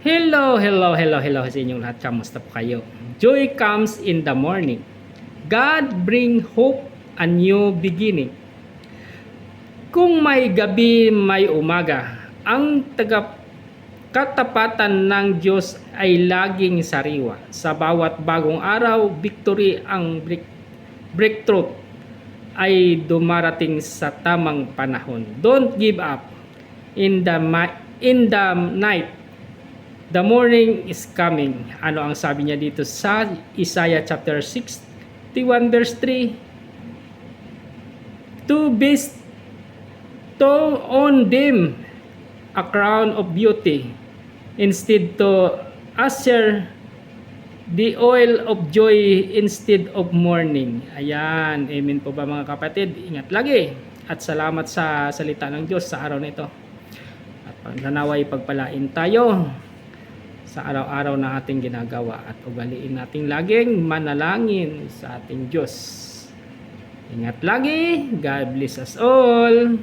Hello sa inyong lahat. Kamusta po kayo? Joy comes in the morning. God bring hope, a new beginning. Kung may gabi, may umaga. Ang katapatan ng Diyos ay laging sariwa. Sa bawat bagong araw, victory ang breakthrough ay dumarating sa tamang panahon. Don't give up in the night. The morning is coming. Ano ang sabi niya dito sa Isaiah chapter 61 verse 3? To bestow on them a crown of beauty, instead to usher the oil of joy instead of mourning. Ayan, amen po ba mga kapatid? Ingat lagi at salamat sa salita ng Diyos sa araw na ito. At nanaway pagpalain tayo sa araw-araw na ating ginagawa at ugaliin nating laging manalangin sa ating Diyos. Ingat lagi. God bless us all.